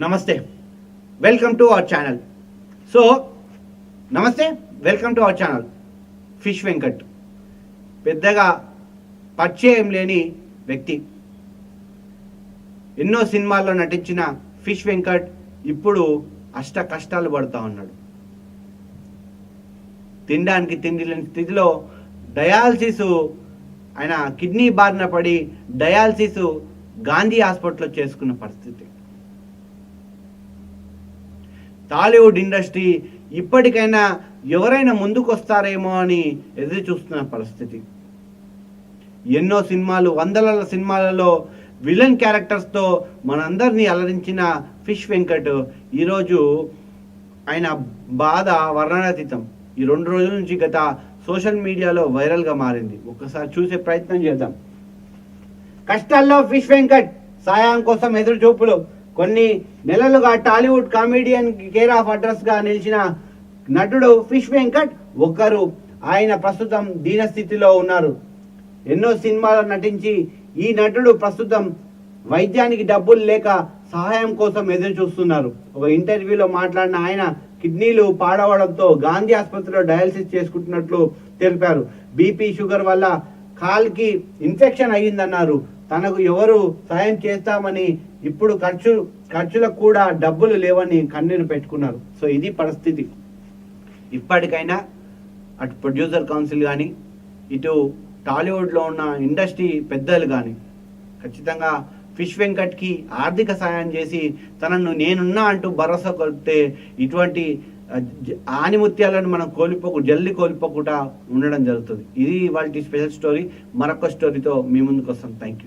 నమస్తే, welcome to our channel. So నమస్తే, welcome to our channel. Fish Venkat పెద్దగా పరిచయం లేని వ్యక్తి. ఎన్నో సినిమాల్లో నటించిన ఫిష్ వెంకట్ ఇప్పుడు అష్ట కష్టాలు పడుతూ ఉన్నాడు. తినడానికి తిండి లేని స్థితిలో డయాలసిస్, ఆయన కిడ్నీ బారిన పడి డయాలసిస్ గాంధీ హాస్పిటల్లో చేసుకున్న పరిస్థితి. టాలీవుడ్ ఇండస్ట్రీ ఇప్పటికైనా ఎవరైనా ముందుకు వస్తారేమో అని ఎదురు చూస్తున్న పరిస్థితి. ఎన్నో సినిమాలు, వందల సినిమాలలో విలన్ క్యారెక్టర్స్తో మనందరినీ అలరించిన ఫిష్ వెంకట్ ఈరోజు ఆయన బాధ వర్ణనాతీతం. ఈ 2 రోజుల నుంచి గత సోషల్ మీడియాలో వైరల్గా మారింది. ఒక్కసారి చూసే ప్రయత్నం చేద్దాం. కష్టాల్లో ఫిష్ వెంకట్, సాయం కోసం ఎదురు చూపులు. కొన్ని నెలలుగా Tollywood comedian care of address గా నిలిచిన నటుడు ఫిష్ వెంకట్ ఒకరు. ఆయన ప్రస్తుతం దీనస్థితిలో ఉన్నారు. ఎన్నో సినిమాలు నటించి ఈ నటుడు ప్రస్తుతం వైద్యానికి డబ్బులు లేక సహాయం కోసం ఎదురు చూస్తున్నారు. ఒక ఇంటర్వ్యూలో మాట్లాడిన ఆయన కిడ్నీలు పాడవడంతో గాంధీ ఆసుపత్రిలో డయాలసిస్ చేసుకుంటున్నట్లు తెలిపారు. బీపీ, షుగర్ వల్ల కాల్కి ఇన్ఫెక్షన్ అయ్యిందన్నారు. తనకు ఎవరు సాయం చేస్తామని ఇప్పుడు ఖర్చులకు కూడా డబ్బులు లేవని కన్నీరు పెట్టుకున్నారు. సో ఇది పరిస్థితి. ఇప్పటికైనా అటు ప్రొడ్యూసర్ కౌన్సిల్ కానీ, ఇటు టాలీవుడ్లో ఉన్న ఇండస్ట్రీ పెద్దలు కానీ ఖచ్చితంగా ఫిష్ వెంకట్కి ఆర్థిక సాయం చేసి తనను నేనున్నా అంటూ భరోసా కొలిపితే ఇటువంటి ఆనిముత్యాలను మనం జల్దీ కోల్పోకుండా ఉండడం జరుగుతుంది. ఇది వాళ్ళ స్పెషల్ స్టోరీ. మరొక స్టోరీతో మీ ముందుకు వస్తాం. Thank you.